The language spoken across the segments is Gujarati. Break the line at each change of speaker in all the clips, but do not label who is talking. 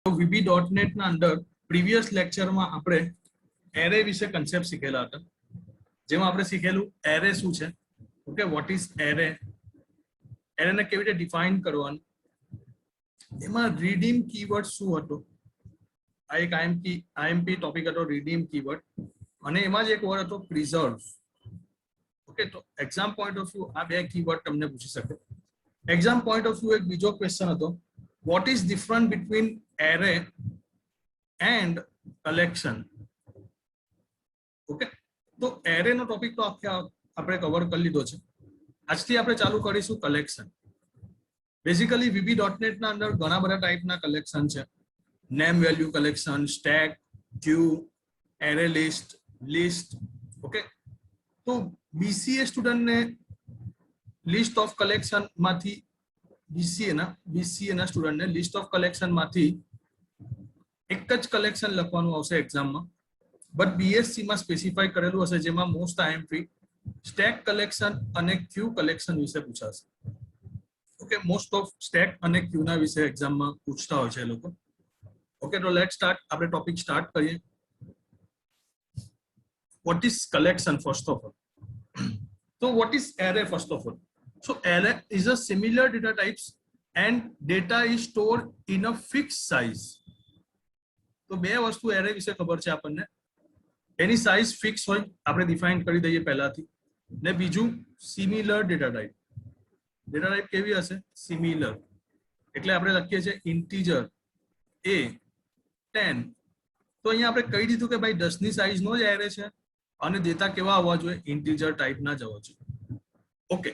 VB.net ના અંદર પ્રીવિયસ લેક્ચરમાં આપણે એરે વિશે કન્સેપ્ટ શીખેલા હતા, જેમાં આપણે શીખેલું એરે શું છે, ઓકે, વોટ ઇઝ એરે, એરેને કેવી રીતે ડિફાઇન કરવાનું, એમાં રીડીમ કીવર્ડ શું હતો, આ એક આઈએમપી ટોપિક હતો રીડીમ કીવર્ડ, અને એમાં જ એક વર્ડ હતો પ્રિઝર્વ. ઓકે, તો એક્ઝામ પોઈન્ટ ઓફ વ્યૂ આ બે કીવર્ડ તમને પૂછી શકે. એક્ઝામ પોઈન્ટ ઓફ વ્યૂ એક બીજો ક્વેશ્ચન હતો, what is different between array and collection. Okay, તો એરે નો ટોપિક તો આપણે કવર કરી લીધો છે. આજથી આપણે ચાલુ કરીશું કલેક્શન. બેઝિકલી VB.net ના અંદર ઘણા બધા ટાઈપના કલેક્શન છે. નેમ વેલ્યુ કલેક્શન, સ્ટેક, ક્યુ, એરે લિસ્ટ, લિસ્ટ. ઓકે, તો BCA સ્ટુડન્ટને લિસ્ટ ઓફ કલેક્શન માંથી BCA ના સ્ટુડન્ટને લિસ્ટ ઓફ કલેક્શન માંથી એક જ કલેક્શન લખવાનું આવશે એક્ઝામમાં, બટ BSc માં સ્પેસિફાઈ કરેલું હશે, જેમાં મોસ્ટ આઈએમપી સ્ટેક કલેક્શન અને ક્યુ કલેક્શન વિશે પૂછાશે. ઓકે, મોસ્ટ ઓફ સ્ટેક અને ક્યુ ના વિશે એક્ઝામમાં પૂછતા હોય છે એ લોકો. ઓકે, તો લેટ સ્ટાર્ટ, આપણે ટોપિક સ્ટાર્ટ કરીએ. What is collection first of all? તો what is array first of all? So array is a similar data types and data is stored in a fixed size. તો બે વસ્તુ એરે વિશે ખબર છે આપણને, એની સાઇઝ ફિક્સ હોય, આપણે ડિફાઇન કરી દઈએ પહેલાથી, ને બીજું similar data type. Data type કેવી હશે? સિમિલર. એટલે આપણે લખીએ છીએ ઇન્ટીજર a 10. તો અહીંયા આપણે કહી દીધું કે ભાઈ 10 ની સાઇઝ નો જ એરે છે અને ડેટા કેવા આવવા જોઈએ? ઇન્ટીજર ટાઈપના જ આવવા જોઈએ. ઓકે,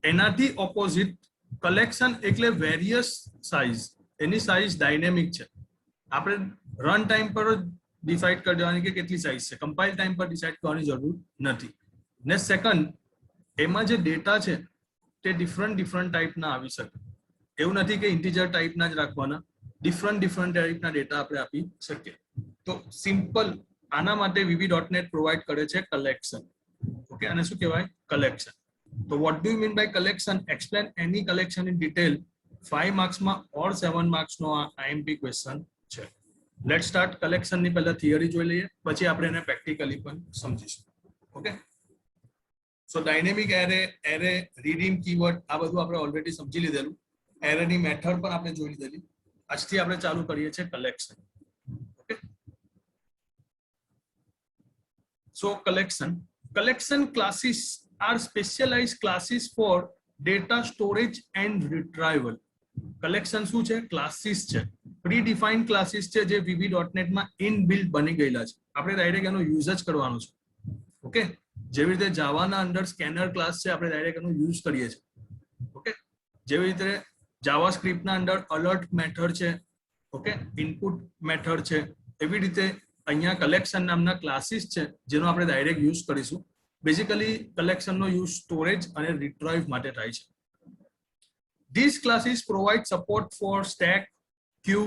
એનાથી ઓપોઝિટ કલેક્શન એટલે વેરિયસ સાઇઝ, એની સાઇઝ ડાયનેમિક છે. આપણે રન ટાઈમ પર જ ડિસાઇડ કરી દેવાની કે કેટલી સાઇઝ છે, કમ્પાઇલ ટાઈમ પર ડિસાઇડ કરવાની જરૂર નથી. ને સેકન્ડ, એમાં જે ડેટા છે તે ડિફરન્ટ ટાઈપના આવી શકે. એવું નથી કે ઇન્ટીજર ટાઈપના જ રાખવાના, ડિફરન્ટ ટાઈપના ડેટા આપણે આપી શકીએ. તો સિમ્પલ આના માટે VB.net પ્રોવાઈડ કરે છે કલેક્શન. ઓકે, અને શું કહેવાય? Collection. So what do you mean by collection? Explain any collection in detail. 5 marks માં or 7 marks નો આ IMP question છે. Let's start. collection ની પહેલા theory જોઈ લઈએ, પછી આપણે એને practically પણ સમજીશું. Okay, so dynamic array, redeem keyword આ બધું આપણે ઓલરેડી સમજી લીધેલું. array ની મેથડ પણ આપણે જોઈ લીધેલી. આજથી આપણે ચાલુ કરીએ છીએ collection. Okay, so collection classes are specialized classes for data storage and retrieval. collection શું છે? ક્લાસીસ છે, પ્રીડિફાઇન્ડ ક્લાસીસ છે, જે VB.net માં ઇનબિલ્ટ બની ગયેલા છે. આપણે ડાયરેક્ટ એનો યુઝ જ કરવાનો છે. ઓકે, જેવી રીતે જાવાના અંદર સ્કેનર ક્લાસ છે, આપણે ડાયરેક્ટ એનો યુઝ કરીએ છીએ. ઓકે, જેવી રીતે જાવાસ્ક્રિપ્ટના અંદર અલર્ટ મેથડ છે, ઓકે, ઇનપુટ મેથડ છે, એવી રીતે અહીંયા કલેક્શન નામના ક્લાસીસ છે જેનો આપણે ડાયરેક્ટ યુઝ કરીશું. બેઝિકલી કલેક્શનનો યુઝ સ્ટોરેજ અને રિટ્રાઈવ માટે થાય છે. These classes provide support for stack, queue,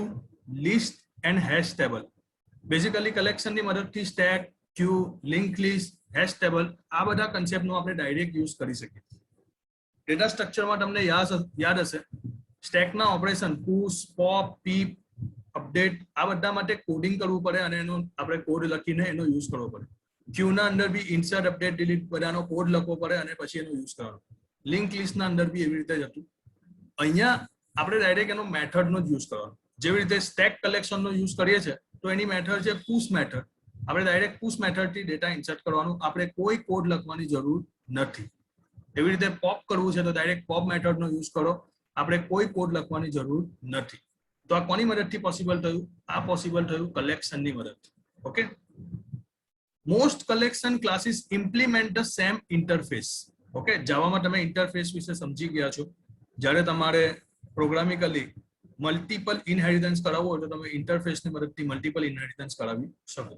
list and hash table. Basically કલેક્શનની મદદથી stack, queue, link list, hash table આ બધા કન્સેપ્ટનો આપણે ડાયરેક્ટ યુઝ કરી શકીએ. ડેટા સ્ટ્રક્ચરમાં તમને યાદ હશે, સ્ટેકના ઓપરેશન પુશ, પોપ, પીપ, અપડેટ આ બધા માટે કોડિંગ કરવું પડે અને એનો આપણે કોડ લખીને એનો યુઝ કરવો પડે. ક્યુના અંદર બી ઇન્સર્ટ, અપડેટ, ડિલીટ બધાનો કોડ લખવો પડે અને પછી એનો યુઝ કરવાનો. લિંક લિસ્ટના અંદર બી એવી રીતે જ હતું. અહીંયા આપણે ડાયરેક્ટ એનો મેથડનો જ યુઝ કરવાનો. જેવી રીતે સ્ટેક કલેક્શનનો યુઝ કરીએ છીએ તો એની મેથડ છે પુશ મેથડ. આપણે ડાયરેક્ટ પુશ મેથડથી ડેટા ઇન્સર્ટ કરવાનું, આપણે કોઈ કોડ લખવાની જરૂર નથી. એવી રીતે પોપ કરવું છે તો ડાયરેક્ટ પોપ મેથડનો યુઝ કરો, આપણે કોઈ કોડ લખવાની જરૂર નથી. તો આ કોની મદદથી પોસિબલ થયું? આ પોસિબલ થયું કલેક્શનની મદદથી. Okay, most collection classes implement the same interface. Okay, જાવામાં તમે ઇન્ટરફેસ વિશે સમજી ગયા છો. જ્યારે તમારે પ્રોગ્રામિકલી મલ્ટિપલ ઇનહેરિટન્સ કરાવવું હોય તો તમે ઇન્ટરફેસની મદદથી મલ્ટિપલ ઇનહેરિટન્સ કરાવી શકો.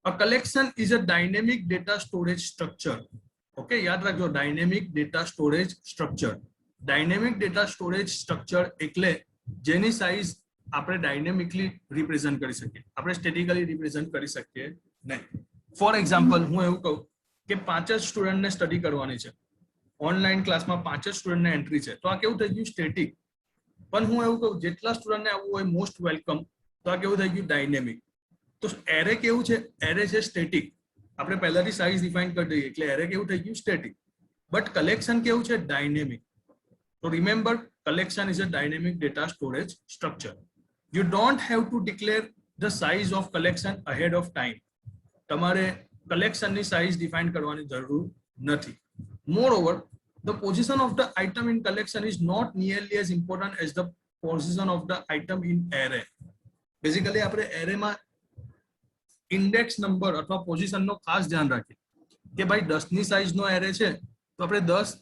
A collection is a dynamic data storage structure. Okay, યાદ રાખજો, dynamic data storage structure. Dynamic data storage structure એટલે જેની સાઇઝ આપણે ડાયનેમિકલી રિપ્રેઝન્ટ કરી શકીએ, આપણે સ્ટેટિકલી રિપ્રેઝન્ટ કરી શકીએ નહીં. ફોર એક્ઝામ્પલ, હું એવું કહું કે 5 જ સ્ટુડન્ટને સ્ટડી કરવાની છે, ઓનલાઈન ક્લાસમાં 5 જ સ્ટુડન્ટને એન્ટ્રી છે, તો આ કેવું થઈ ગયું? સ્ટેટિક. પણ હું એવું કહું જેટલા સ્ટુડન્ટને આવવું હોય મોસ્ટ વેલકમ. તો આ કેવું થઈ ગયું ડાયનેમિક. તો એરે કેવું છે, એરે છે સ્ટેટિક, આપણે પહેલાથી સાઇઝ ડિફાઇન કરી દઈએ એટલે એરે કેવું થઈ ગયું સ્ટેટિક. બટ કલેક્શન કેવું છે ડાયનેમિક. તો remember collection is a dynamic data storage structure. You don't have to declare the size of collection ahead of time. તમારે collection ની size define કરવાની જરૂર નથી. Moreover, the position of the item in collection is not nearly as important as the position of the item in array. Basically આપણે array માં index number અથવા position નો ખાસ ધ્યાન રાખીએ કે ભાઈ 10 ની size નો array છે તો આપણે 10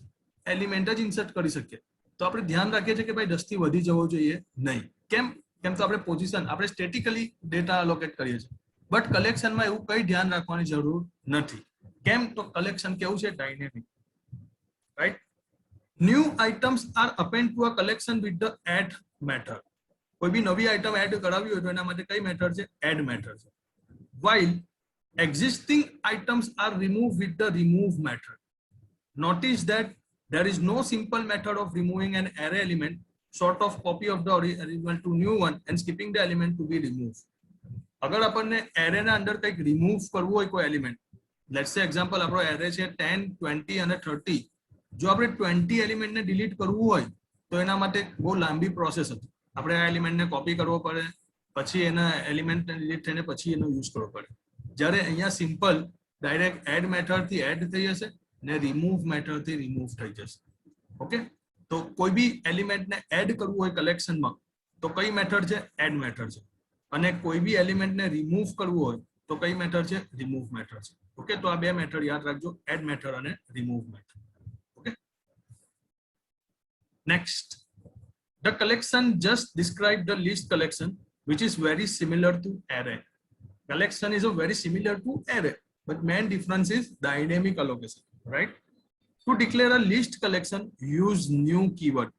એલિમેન્ટ જ ઇન્સર્ટ કરી શકીએ. તો આપણે ધ્યાન રાખીએ છીએ કે ભાઈ 10 થી વધી જવો જોઈએ નહીં. કેમ તો આપણે પોઝિશન આપણે સ્ટેટિકલી ડેટા અલોકેટ કરીએ છીએ. બટ કલેક્શનમાં એવું કઈ ધ્યાન રાખવાની જરૂર નથી. કેમ તો કલેક્શન કેવું છે dynamic, right. New items are append to a collection with the add method. કોઈ બી નવી આઇટમ એડ કરાવી હોય તો એના માટે કઈ મેથડ છે, એડ મેથડ છે. while existing items are removed with the remove method. Notice that there is no simple method of removing an array element sort of copy of the original to new one and skipping the element to be removed. अगर अपन ने array ना अंदर कहीं remove करवो है कोई element, let's say example આપણો array છે 10, 20 અને 30. જો આપણે 20 element ને delete કરવું હોય તો એના માટે બહુ લાંબી પ્રોસેસ હતી. આપણે આ element ને copy કરવો પડે, પછી એના element ને delete થઈને પછી એનો યુઝ કરવો પડે. જ્યારે અહીંયા સિમ્પલ ડાયરેક્ટ એડ મેથડ થી એડ થઈ જશે ને રિમૂવ મેથડ થી રિમૂવ થઈ જશે. ઓકે, તો કોઈ બી એલિમેન્ટ ને એડ કરવું હોય કલેક્શનમાં તો કઈ મેથડ છે, એડ મેથડ છે. અને કોઈ બી એલિમેન્ટ ને રિમૂવ કરવું હોય તો કઈ મેથડ છે, રિમૂવ મેથડ છે. ઓકે, તો આ બે મેથડ યાદ રાખજો, એડ મેથડ અને remove method. Okay, next, the collection just described the list collection which is very similar to array. Collection is a very similar to array, but main difference is dynamic allocation, right? To declare a list collection, use new keyword.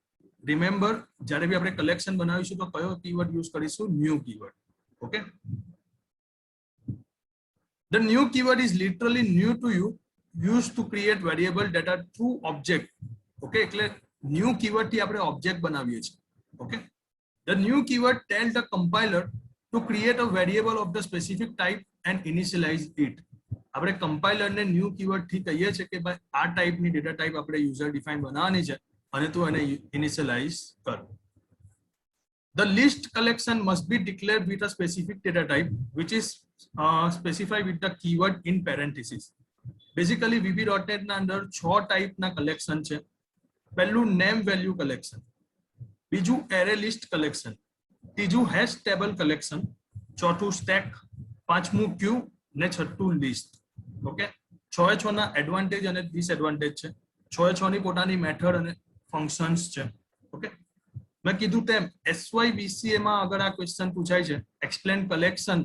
Remember, જ્યારે બી આપણે collection બનાવીશું તો કયો keyword use કરીશું, new keyword. Okay, the new keyword is literally new to you, used to create variable data through object. Okay, એટલે new keyword થી આપણે object બનાવીએ છીએ. Okay, the new keyword tells the compiler to create a variable of the specific type and initialize it. આપણે કમ્પાઇલર ને ન્યૂ કીવર્ડ થી કહીએ છીએ કે ભાઈ આ ટાઈપની ડેટા ટાઈપ આપણે યુઝર ડિફાઇન બનાવવાની છે અને તું એને ઇનિશિયલાઇઝ કર. The list collection must be declared with a specific data type which is specified with the keyword in parenthesis. Basically VB.NET ના અંદર 6 ટાઈપના કલેક્શન છે. પહેલું નેમ વેલ્યુ કલેક્શન, બીજું એરે લિસ્ટ કલેક્શન, ત્રીજું હેશ ટેબલ કલેક્શન, ચોથું સ્ટેક, પાંચમું ક્યુ ને છઠ્ઠું લિસ્ટ. ઓકે, 6 ના એડવાન્ટેજ અને ડિસએડવાન્ટેજ છે. 6 ની પોતાની મેથડ અને ફંક્શન્સ છે. ઓકે, મેં કીધું તેમ SYBCA માં અગર આ ક્વેશ્ચન પૂછાય છે, explain collection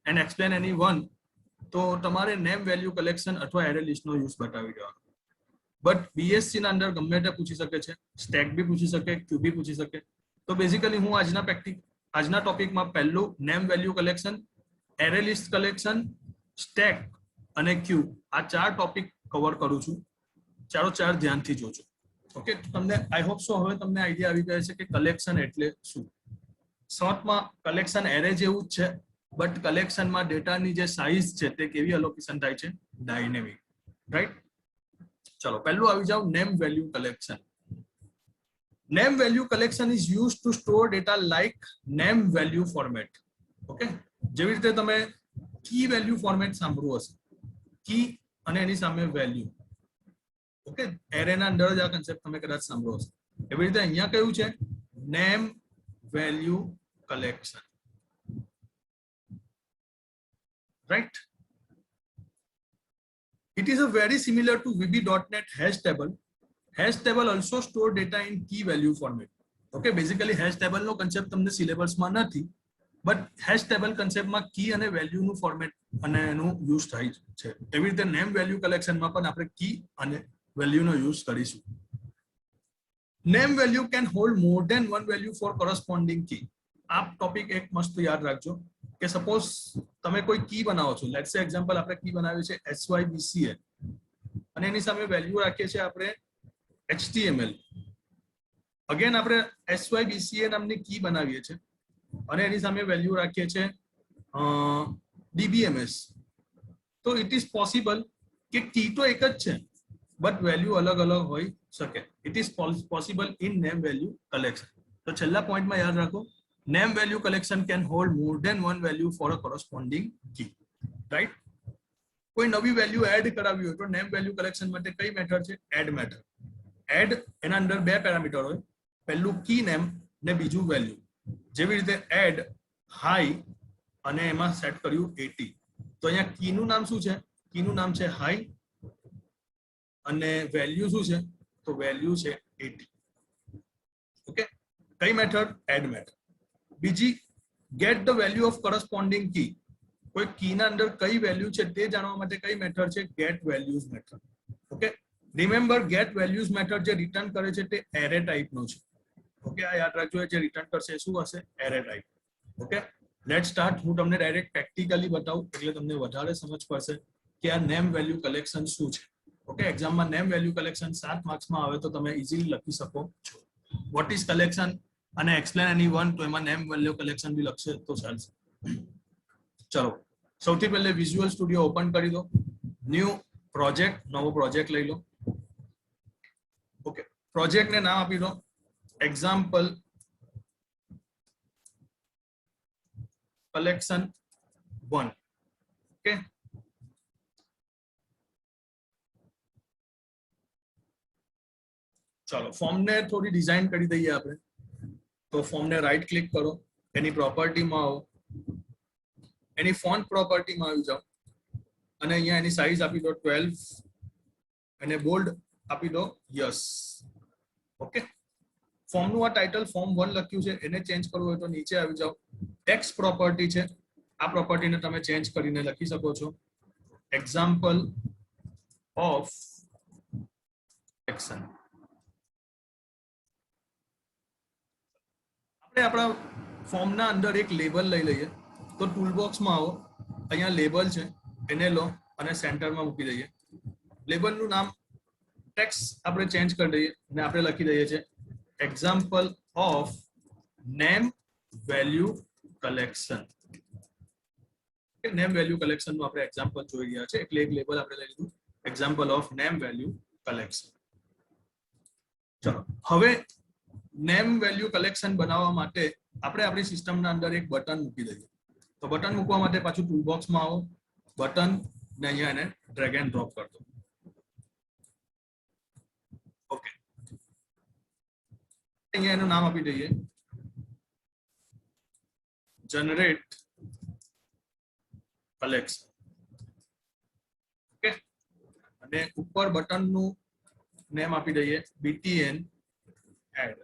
and explain any one, તો તમારે નેમ વેલ્યુ કલેક્શન અથવા એરે લિસ્ટનો યુઝ બતાવી દેવાનો. બટ BSc ના અંદર ગમે તે પૂછી શકે છે, સ્ટેક બી પૂછી શકે, ક્યુ બી પૂછી શકે. તો બેઝિકલી હું આજના ટોપિકમાં પહેલું name value collection, array list collection, stack અને ક્યુ આ 4 ટોપિક કવર કરું છું. ચારો 4 ધ્યાનથી જોજો. ઓકે, તમને આઈ હોપ સો હવે તમને આઈડિયા આવી ગયો છે કે કલેક્શન એટલે શું. શોર્ટમાં કલેક્શન એરે જેવું જ છે, બટ કલેક્શનમાં ડેટાની જે સાઇઝ છે તે કેવી અલોકેશન થાય છે, ડાયનેમિક, રાઈટ. ચલો પહેલું આવી જાવ name value collection. Name value collection is used to store data like name value format. Okay, જેવી રીતે તમે key value format સાંભળ્યું હશે, key અને એની સામે value. ઓકે, એરે ના અંદર જ આ કન્સેપ્ટ તમે કદાચ સાંભળ્યો હશે. એવી રીતે અહીંયા કયું છે, name value collection, right? It is a very similar to VB.NET hash table. Hash table also store data in key value format. Okay, basically hash table no concept તમને syllabus માં નથી, but hash table concept માં key અને value નું format અને એનું use થાય છે. એવી રીતે name value collection માં પણ આપણે key અને value નો use કરીશું. Name value can hold more than one value for corresponding key. આ ટોપિક એક મસ્ત યાદ રાખજો કે સપોઝ તમે કોઈ કી બનાવો છો, લેટ્સ સે એક્ઝામ્પલ આપણે કી બનાવી છે SYBCA અને એની સામે વેલ્યુ રાખીએ છીએ આપણે HTML અગેન આપણે SYBCA નામની કી બનાવીએ છીએ અને એની સામે વેલ્યુ રાખીએ છીએ DBMS. તો ઇટ ઇઝ પોસિબલ કે કી તો એક જ છે બટ વેલ્યુ અલગ અલગ હોઈ શકે. It is possible in name value collection. તો છેલ્લા પોઈન્ટમાં યાદ રાખો, name value collection can hold more than one value for a corresponding key, right. કોઈ નવી વેલ્યુ એડ કરાવી હોય તો નેમ વેલ્યુ કલેક્શન માટે કઈ મેથડ છે? Add method. એડ એના અંદર બે પેરામીટર હોય, પહેલું કી નેમ ને બીજું વેલ્યુ. જેવી રીતે એડ હાઈ અને એમાં સેટ કર્યું 80. તો અહીંયા કીનું નામ શું છે? કીનું નામ છે હાઈ અને વેલ્યુ શું છે? તો વેલ્યુ છે 80. ઓકે, કઈ મેથડ? Add method. બીજી get the value of corresponding key. કોઈ કીના અંદર કઈ વેલ્યુ છે તે જાણવા માટે કઈ મેથડ છે? Get values method. Okay, remember get values method જે રિટર્ન કરે છે તે એરે ટાઈપનો છે. ઓકે, આ યાદ રાખજો, જે રિટર્ન કરશે શું હશે? Array type. Okay, late start. હું તમને ડાયરેક્ટ પ્રેક્ટિકલી બતાવું એટલે તમને વધારે સમજ પડશે કે આ નેમ વેલ્યુ કલેક્શન શું છે. ઓકે, એક્ઝામમાં નેમ વેલ્યુ કલેક્શન 7 માર્ક્સમાં આવે તો તમે ઇઝીલી લખી શકો છો. વોટ ઇઝ કલેક્શન અને એક્સપ્લેન એની વન, તો એમાં નેમ વેલ્યુ કલેક્શન બી લખશે તો ચાલશે. ચલો, સૌથી પહેલે વિઝ્યુઅલ સ્ટુડિયો ઓપન કરી દો. ન્યૂ પ્રોજેક્ટ, નવો પ્રોજેક્ટ લઈ લો. ઓકે, પ્રોજેક્ટને નામ આપી દો એક્ઝામ્પલ કલેક્શન 1. ઓકે, ચાલો ફોર્મને થોડી ડિઝાઇન કરી દઈએ આપણે. તો ફોર્મને રાઈટ ક્લિક કરો, એની પ્રોપર્ટીમાં આવો, એની ફોન્ટ પ્રોપર્ટીમાં આવી જાઓ અને અહીંયા એની સાઈઝ આપી દો 12 અને બોલ્ડ આપી દો યસ. ઓકે, ફોર્મનું આ ટાઇટલ ફોર્મ 1 લખ્યું છે, એને ચેન્જ કરવું હોય તો નીચે આવી જાઓ. ટેક્સ્ટ પ્રોપર્ટી છે, આ પ્રોપર્ટીને તમે ચેન્જ કરીને લખી શકો છો એક્ઝામ્પલ ઓફ એક્શન. આપણે આપણા ફોર્મના અંદર એક લેબલ લઈ લઈએ. તો ટૂલબોક્સમાં આવો, અહીંયા લેબલ છે એને લો અને સેન્ટરમાં મૂકી દઈએ. લેબલનું નામ ટેક્સ્ટ આપણે ચેન્જ કરી દઈએ અને આપણે લખી દઈએ છીએ example of name value collection. Name value કલેક્શનનું આપણે એક્ઝામ્પલ જોઈ રહ્યા છે એટલે એક લેબલ આપણે લઈ લીધું example of name value collection. ચલો, હવે નેમ વેલ્યુ કલેક્શન બનાવવા માટે આપણે આપણી સિસ્ટમના અંદર એક બટન મૂકી દઈએ. તો બટન મૂકવા માટે પાછું ટૂલબોક્સમાં આવો, બટન ને અહીંયા એને ડ્રેગ એન્ડ ડ્રોપ કરી દો. ઓકે, અહીંયા એનું નામ આપી દઈએ જનરેટ કલેક્શન. ઓકે, અને ઉપર બટનનું નેમ આપી દઈએ BTN એડ.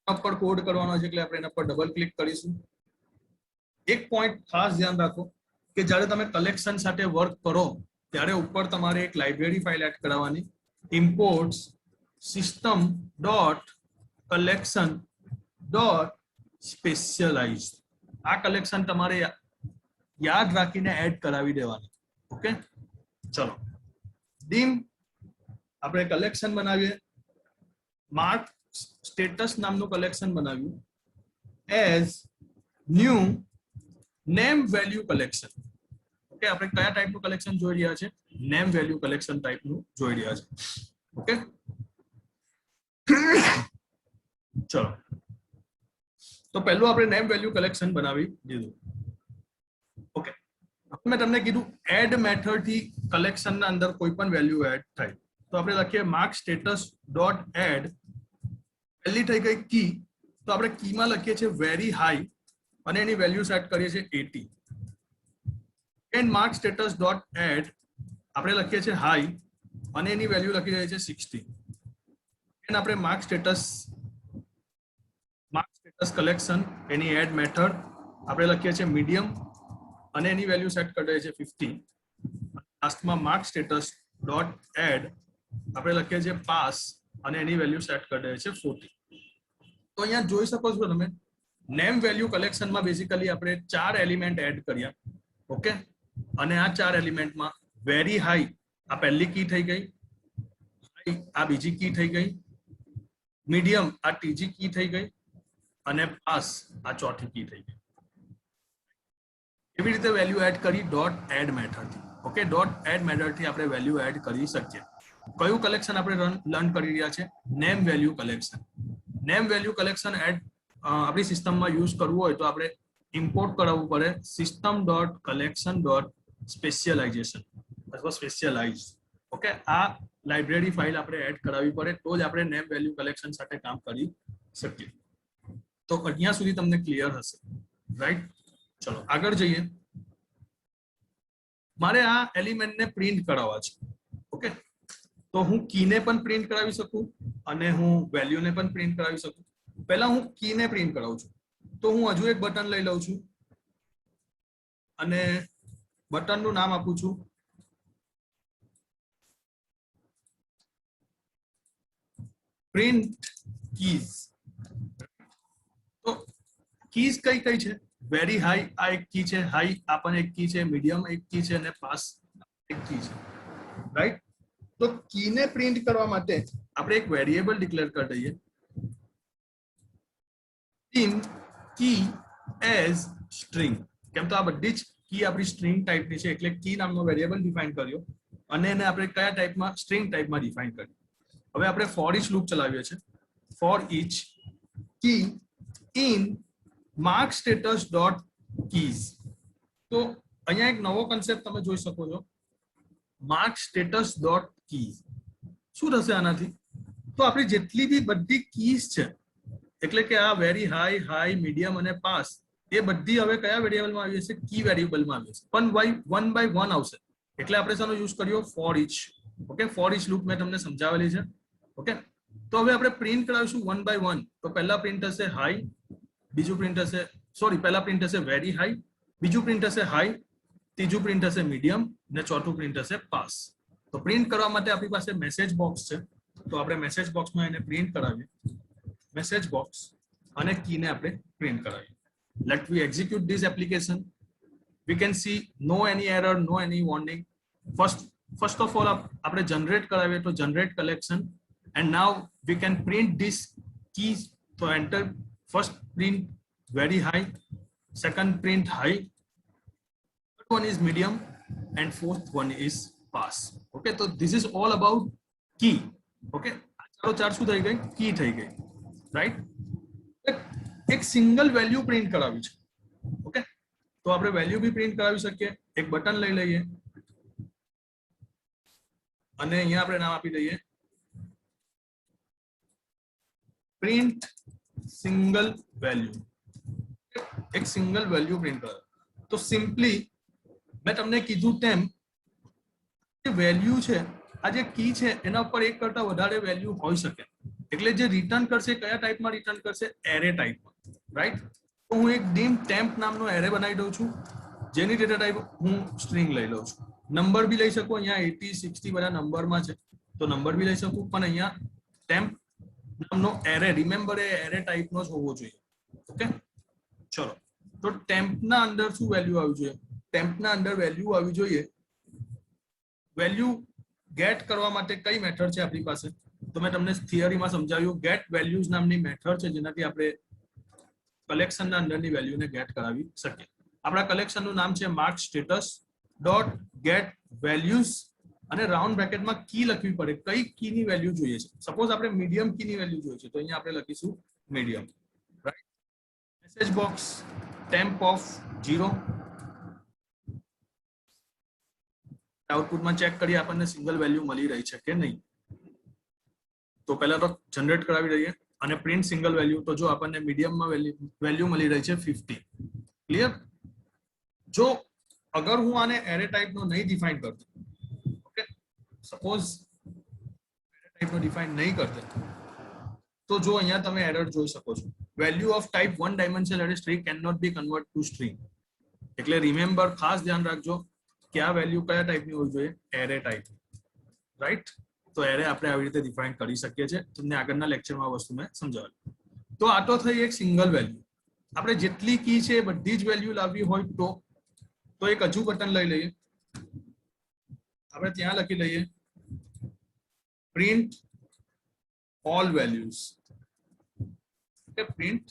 પર કોડ કરવાનો છે એટલે આપણે એના પર ડબલ ક્લિક કરીશું. એક પોઈન્ટ ખાસ ધ્યાન રાખો કે જ્યારે તમે કલેક્શન સાથે વર્ક કરો ત્યારે ઉપર તમારે એક લાઇબ્રેરી ફાઇલ એડ કરાવવાની, imports system dot collection dot specialise. આ કલેક્શન તમારે યાદ રાખીને એડ કરાવી દેવાની. ઓકે, ચલો ડીમ આપણે કલેક્શન બનાવીએ. માર્ક સ્ટેટસ નામનું કલેક્શન બનાવ્યું as new name value collection. Okay, આપણે કયા ટાઈપનું કલેક્શન જોઈ રહ્યા છે? નેમ વેલ્યુ કલેક્શન ટાઈપનું જોઈ રહ્યા છે. ઓકે, ચલો તો પહેલું આપણે નેમ વેલ્યુ કલેક્શન બનાવી દીધું. ઓકે, મેં તમને કીધું એડ મેથડ થી કલેક્શનના અંદર કોઈ પણ વેલ્યુ એડ થાય તો આપણે લખીએ માર્ક સ્ટેટસ ડોટ એડ. પહેલી થઈ ગઈ કી, તો આપણે કીમાં લખીએ છીએ વેરી હાઈ અને એની વેલ્યુ સેટ કરીએ છીએ 80. And mark status dot add આપણે લખીએ છીએ હાઈ અને એની વેલ્યુ લખી દઈએ છીએ 60. એન્ડ આપણે માર્ક સ્ટેટસ કલેક્શન એની એડ મેથડ આપણે લખીએ છીએ મીડિયમ અને એની વેલ્યુ સેટ કરી દઈએ છીએ 50. લાસ્ટમાં માર્ક સ્ટેટસ ડોટ એડ આપણે લખીએ છીએ પાસ અને એની વેલ્યુ સેટ કરી દઈએ છીએ 40. તો અહીંયા જોઈ શકો છો તમે નેમ વેલ્યુ કલેક્શનમાં બેઝિકલી આપણે 4 એલિમેન્ટ એડ કર્યા. ઓકે, અને આ 4 એલિમેન્ટમાં વેરી હાઈ આ પહેલી કી થઈ ગઈ, આ બીજી કી થઈ ગઈ મીડિયમ આ ત્રીજી કી થઈ ગઈ અને પાસ આ ચોથી કી થઈ ગઈ. એવી રીતે વેલ્યુ એડ કરી ડોટ એડ મેથડથી. ઓકે, ડોટ એડ મેથડથી આપણે વેલ્યુ એડ કરી શકીએ. કયું કલેક્શન આપણે લર્ન કરી રહ્યા છે? Name value collection. Name value collection add આપણી સિસ્ટમમાં યુઝ કરવું હોય તો આપણે ઇમ્પોર્ટ કરાવવું પડે system dot collection dot specialisation અથવા સ્પેશિયલાઇઝ. ઓકે, આ લાઇબ્રેરી ફાઇલ આપણે એડ કરાવવી પડે તો જ આપણે નેમ વેલ્યુ કલેક્શન સાથે કામ કરી શકીએ. તો અહીંયા સુધી તમને ક્લિયર હશે, રાઈટ? ચલો આગળ જઈએ. મારે આ એલિમેન્ટને પ્રિન્ટ કરાવવા છે. ઓકે, તો હું કીને પણ પ્રિન્ટ કરાવી શકું અને હું વેલ્યુને પણ પ્રિન્ટ કરાવી શકું. પહેલા હું કીને પ્રિન્ટ કરાવું છું તો હું હજુ એક બટન લઈ લઉં છું અને બટનનું નામ આપું છું પ્રિન્ટ કીઝ. તો કીઝ કઈ કઈ છે? વેરી હાઈ આ એક કી છે, હાઈ આ પણ એક કી છે, મીડિયમ એક કી છે અને પાસ એક કી છે, રાઈટ? તો કીને પ્રિન્ટ કરવા માટે આપણે એક વેરિયેબલ ડિક્લેર કરી દઈએ in key as string. કેમ તો આ બધી જ કી આપણી સ્ટ્રિંગ ટાઈપની છે એટલે કી નામનો વેરિયેબલ ડિફાઇન કર્યો અને એને આપણે કયા ટાઈપમાં? સ્ટ્રિંગ ટાઈપમાં ડિફાઇન કર્યું. હવે આપણે ફોર ઈચ લૂપ ચલાવીએ છીએ. For each key in mark status dot keys. તો અહીંયા એક નવો કન્સેપ્ટ તમે જોઈ શકો છો, માર્ક સ્ટેટસ ડોટ કીઝ. શું થશે આનાથી? તો આપણી જેટલી બી બધી કીઝ છે એટલે કે આ વેરી હાઈ, હાઈ, મીડિયમ અને પાસ એ બધી હવે કયા વેરિયેબલમાં આવી છે? કી વેરિયેબલમાં આવી છે. પણ વન બાય વન આવશે એટલે આપણે શાનો યુઝ કર્યો? For each. Okay, for each loop મેં તમને સમજાવેલી છે. ઓકે, તો હવે આપણે પ્રિન્ટ કરાવીશું વન બાય વન. તો પહેલા પ્રિન્ટ હશે હાઈ, બીજું પ્રિન્ટ હશે પહેલા પ્રિન્ટ હશે વેરી હાઈ, બીજું પ્રિન્ટ હશે હાઈ, ત્રીજું પ્રિન્ટ હશે મીડિયમ ને ચોથું પ્રિન્ટ હશે પાસ. તો પ્રિન્ટ કરવા માટે આપણી પાસે મેસેજ બોક્સ છે તો આપણે મેસેજ બોક્સમાં એને પ્રિન્ટ કરાવીએ. મેસેજ બોક્સ અને કીને આપણે પ્રિન્ટ કરાવીએ. Let we execute this application. We can see no any error, no any warning. First of all આપણે generate કરાવીએ તો generate collection and now we can print this keys. So enter first print very high, second print high, third one is medium and fourth one is pass. Okay, so this is all about key. Okay, ચાલો ચાર શું થઈ ગઈ? કી થઈ ગઈ, રાઈટ? એક સિંગલ વેલ્યુ પ્રિન્ટ કરાવી છે. ઓકે, તો આપણે વેલ્યુ બી પ્રિન્ટ કરાવી શકીએ. એક બટન લઈ લઈએ અને અહીંયા આપણે નામ આપી દઈએ પ્રિન્ટ સિંગલ વેલ્યુ. એક સિંગલ વેલ્યુ પ્રિન્ટ કરાવે તો સિમ્પલી મેં તમને કીધું તેમ વેલ્યુ છે, આ જે કી છે એના ઉપર એક કરતા વધારે વેલ્યુ હોઈ શકે એટલે જે રિટર્ન કરશે કયા ટાઈપમાં રિટર્ન કરશે? એરે ટાઈપમાં, રાઈટ? તો હું એક ડીમ ટેમ્પ નામનો એરે બનાવી દઉં છું જેની ડેટા ટાઈપ હું સ્ટ્રિંગ લઈ લઉં છું. નંબર બી લઈ શકું, અહીંયા 80, 60 બધા નંબરમાં છે તો નંબર બી લઈ શકું, પણ અહીંયા ટેમ્પ નામનો એરે, રિમેમ્બર એ એરે ટાઈપનો જ હોવો જોઈએ. ઓકે, ચલો તો ટેમ્પના અંદર શું વેલ્યુ આવી જોઈએ? ટેમ્પના અંદર વેલ્યુ આવી જોઈએ, વેલ્યુ ગેટ કરવા માટે કઈ મેથડ છે આપણી પાસે? તો મેં તમને થિયરીમાં સમજાવ્યું ગેટ વેલ્યુઝ નામની મેથડ છે જેનાથી આપણે કલેક્શનના અંદરની વેલ્યુને ગેટ કરાવી શકીએ. આપણા કલેક્શનનું નામ છે mark status dot get values અને રાઉન્ડ બ્રેકેટમાં કી લખવી પડે, કઈ કીની વેલ્યુ જોઈએ છે. સપોઝ આપણે મીડિયમ કીની વેલ્યુ જોઈએ છે તો અહીંયા આપણે લખીશું medium, right? Message box temp of 0. આઉટપુટમાં ચેક કરીએ આપણને સિંગલ વેલ્યુ મળી રહી છે કે નહીં. તો પહેલા તો જનરેટ કરાવી દઈએ અને પ્રિન્ટ સિંગલ વેલ્યુ. તો જો આપણને મીડિયમમાં વેલ્યુ મળી રહી છે 50. ક્લિયર? જો અગર હું આને એરે ટાઈપનો નહીં ડિફાઇન કરતો, ઓકે, સપોઝ એરે ટાઈપનો ડિફાઇન નહીં કરતો તો જો અહીંયા તમે એરર જોઈ શકો છો. Value of type one dimensional array string can not be convert to string. એટલે રિમેમ્બર, ખાસ ધ્યાન રાખજો કે આ વેલ્યુ કયા ટાઈપની હોવી જોઈએ? એરે ટાઈપની, રાઈટ? તો એરે આપણે આવી રીતે ડિફાઇન કરી શકીએ છીએ. તમને આગળના લેક્ચરમાં આ વસ્તુ મેં સમજાવ્યું. તો આ તો થઈ એક સિંગલ વેલ્યુ. આપણે જેટલી કી છે એ બધી જ વેલ્યુ લાવવી હોય તો એક હજુ બટન લઈ લઈએ, આપણે ત્યાં લખી લઈએ પ્રિન્ટ ઓલ વેલ્યુઝ. કે પ્રિન્ટ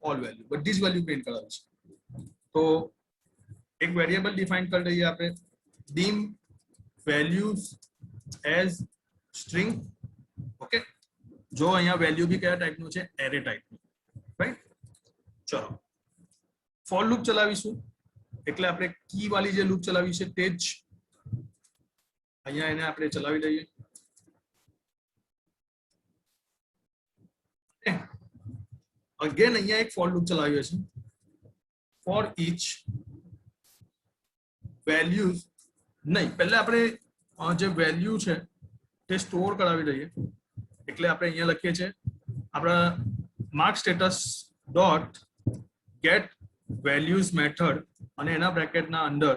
ઓલ વેલ્યુ, બધી જ વેલ્યુ પ્રિન્ટ કરાવી છે. તો એક વેરિયેબલ ડિફાઇન કરી દઈએ આપણે, dim values as string. Okay, જો અહીંયા વેલ્યુ બી કયા ટાઈપનું છે, એરે ટાઈપનું, રાઈટ. ચલો ફોર લૂપ ચલાવીશું, એટલે આપણે કી વાળી જે લૂપ ચલાવી છે તે જ અહીંયા એને આપણે ચલાવી દઈએ. અગેન અહીંયા એક ફોર લૂપ ચલાવ્યો છે, ફોર ઈચ વેલ્યુઝ નહીં, પહેલા આપણે જે વેલ્યુ છે તે સ્ટોર કરાવી દઈએ. એટલે આપણે અહીંયા લખીએ છીએ આપણા mark status dot get values method અને એના બ્રેકેટના અંદર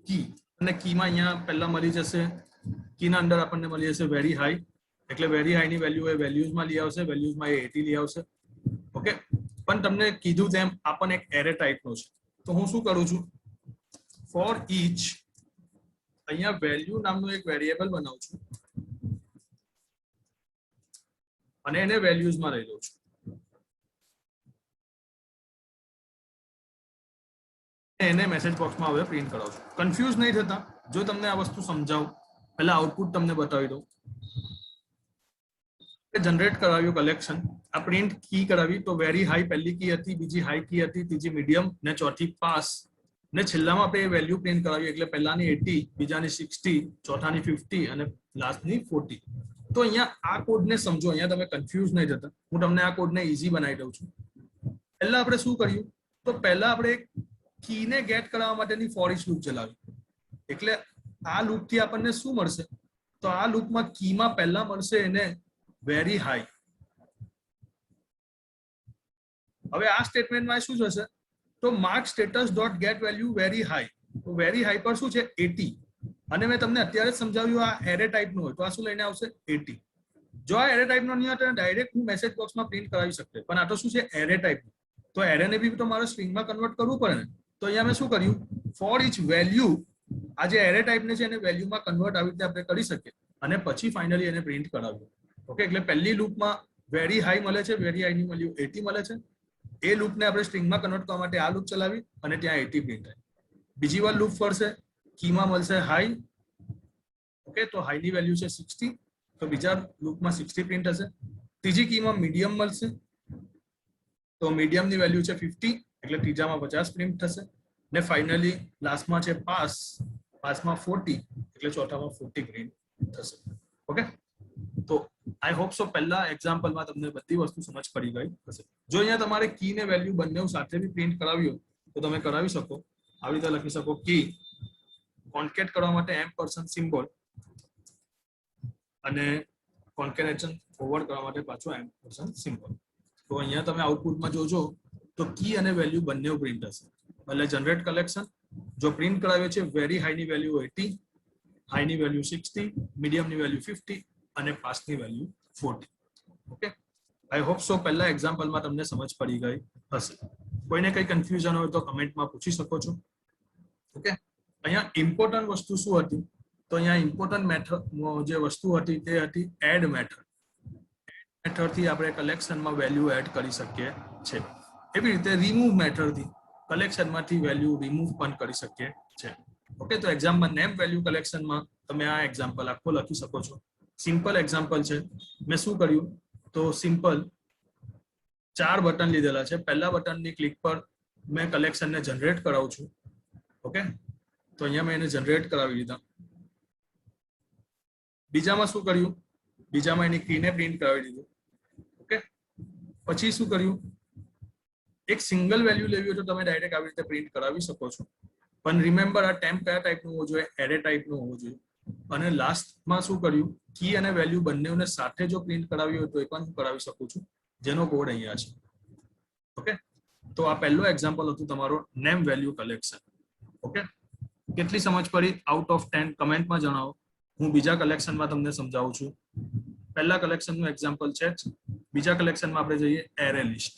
કી, અને કીમાં અહીંયા પહેલા મળી જશે, કીના અંદર આપણને મળી જશે વેરી હાઈ, એટલે વેરી હાઈની વેલ્યુ એ વેલ્યુઝમાં લઈ આવશે, વેલ્યુઝમાં એ 80 લઈ આવશે. ઓકે, પણ તમને કીધું તેમ આપણને એક એરે ટાઈપનો છે, તો હું શું કરું છું, ફોર ઈચ અહીંયા વેલ્યુ નામનું એક વેરિયેબલ બનાવું છું અને એને વેલ્યુઝમાં લઈ લઉં છું. એને મેસેજ બોક્સમાં હવે પ્રિન્ટ કરાવું છું. કન્ફ્યુઝ નહીં થતા, જો તમને આ વસ્તુ સમજાવું, પહેલા આઉટપુટ તમને બતાવી દઉં. જનરેટ કરાવ્યું કલેક્શન, આ પ્રિન્ટ કી કરાવી, તો વેરી હાઈ પહેલી કી હતી, બીજી હાઈ કી હતી, ત્રીજી મીડિયમ ને ચોથી પાસ, ને છેલ્લામાં આપણે વેલ્યુ પ્રિન્ટ કરાવી, એટલે પહેલાની 80, બીજાની 60, ચોથાની 50 અને લાસ્ટની 40. તો અહીંયા આ કોડને સમજો, અહીંયા તમે કન્ફ્યુઝ નહીં થતા, હું તમને આ કોડને ઈઝી બનાવી દઉં છું. પહેલા આપણે શું કર્યું, તો પહેલા આપણે કીને ગેટ કરવા માટેની ફોર ઈચ લૂપ ચલાવી, એટલે આ લૂપથી આપણને શું મળશે, તો આ લૂપમાં કીમાં પહેલા મળશે એને વેરી હાઈ. હવે આ સ્ટેટમેન્ટમાં શું થશે, તો mark status dot get value very high, તો વેરી હાઈ પર શું છે 80, અને મેં તમને અત્યારે જ સમજાવ્યું આ એરે ટાઈપનું હોય તો આ શું લઈને આવશે 80. જો આ એરે ટાઈપનો નહીં હોય તો ડાયરેક્ટ હું મેસેજ બોક્સમાં પ્રિન્ટ કરાવી શકતે, પણ આ તો શું છે એરે ટાઈપનું, તો એરેને બી તો મારે સ્ટ્રિંગમાં કન્વર્ટ કરવું પડે ને. તો અહીંયા મેં શું કર્યું, ફોર ઈચ વેલ્યુ, આ જે એરે ટાઈપને છે એને વેલ્યુમાં કન્વર્ટ આવી રીતે આપણે કરી શકીએ, અને પછી ફાઇનલી એને પ્રિન્ટ કરાવ્યું. ઓકે, એટલે પહેલી લૂપમાં વેરી હાઈ મળે છે, વેરી હાઈની વેલ્યુ 80 મળે છે, એ લૂપને આપણે સ્ટ્રિંગમાં કન્વર્ટ કરવા માટે આ લૂપ ચલાવી અને ત્યાં 80 પ્રિન્ટ થાય. બીજી વાર લૂપ ફરશે, કીમાં મળશે હાઈ. ઓકે, તો હાઈની વેલ્યુ છે 60, તો બીજા લૂપમાં 60 પ્રિન્ટ હશે. ત્રીજી કીમાં મીડિયમ મળશે, તો મીડિયમની વેલ્યુ છે 50, એટલે ત્રીજામાં 50 પ્રિન્ટ થશે. ને ફાઇનલી લાસ્ટમાં છે પાસ, પાસમાં 40, એટલે ચોથામાં 40 પ્રિન્ટ થશે. ઓકે, તો આઈ હોપ સો પહેલા એક્ઝામ્પલમાં તમને બધી વસ્તુ સમજ પડી ગઈ હશે. જો અહીંયા તમારે કી ને વેલ્યુ બંને સાથે બી પ્રિન્ટ કરાવી હોય તો તમે કરાવી શકો. આવી રીતે લખી શકો, કી કોન્કેટ કરવા માટે એમ્પરસેન્ડ સિમ્બોલ અને કોન્કેટેશન ફોરવર્ડ કરવા માટે પાછો એમ્પરસેન્ડ સિમ્બોલ. તો અહીંયા તમે આઉટપુટમાં જોજો તો કી અને વેલ્યુ બંને પ્રિન્ટ હશે. એટલે જનરેટ કલેક્શન જો પ્રિન્ટ કરાવ્યો છે, વેરી હાઈની વેલ્યુ 80, હાઈની વેલ્યુ 60, મીડિયમની વેલ્યુ 50 અને પાસની value 40. Okay, I hope so પહેલા એક્ઝામ્પલમાં તમને સમજ પડી ગઈ હશે. કોઈને કઈ કન્ફ્યુઝન હોય તો કમેન્ટમાં પૂછી શકો છો. ઓકે, અહીંયા ઇમ્પોર્ટન્ટ વસ્તુ શું હતી, તો અહીંયા ઇમ્પોર્ટન્ટ મેથડ જે વસ્તુ હતી તે હતી એડ મેથડ. મેથડથી આપણે કલેક્શનમાં વેલ્યુ એડ કરી શકીએ છે. એવી રીતે રિમૂવ મેથડથી કલેક્શનમાંથી વેલ્યુ રિમૂવ પણ કરી શકીએ છે. ઓકે, તો એક્ઝામ્પલ નેમ વેલ્યુ કલેક્શનમાં તમે આ એક્ઝામ્પલ આખો લખી શકો છો. સિમ્પલ એક્ઝામ્પલ છે. મેં શું કર્યું, તો સિમ્પલ 4 બટન લીધેલા છે. પહેલા બટનની ક્લિક પર મેં કલેક્શનને જનરેટ કરાવું છું. ઓકે, તો અહીંયા મેં એને જનરેટ કરાવી દીધા. બીજામાં શું કર્યું, બીજામાં એની કીને પ્રિન્ટ કરાવી દીધું. ઓકે, પછી શું કર્યું, એક સિંગલ વેલ્યુ લેવી હોય તો તમે ડાયરેક્ટ આવી રીતે પ્રિન્ટ કરાવી શકો છો. પણ રિમેમ્બર આ ટેમ્પ કયા ટાઈપનું હોવું જોઈએ, એરે ટાઈપનું હોવું જોઈએ. અને લાસ્ટમાં શું કર્યું, કી અને વેલ્યુ બંનેને સાથે જો પ્રિન્ટ કરાવી હોય તો એ પણ હું કરાવી શકું છું, જેનો કોડ અહીંયા છે. ઓકે, તો આ પહેલો એક્ઝામ્પલ હતું તમારો નેમ વેલ્યુ કલેક્શન. ઓકે, કેટલી સમજ પડી આઉટ ઓફ 10 કમેન્ટમાં જણાવો. હું બીજા કલેક્શનમાં તમને સમજાવું છું. પહેલા કલેક્શનનું એક્ઝામ્પલ છે, બીજા કલેક્શનમાં આપણે જઈએ એરે લિસ્ટ.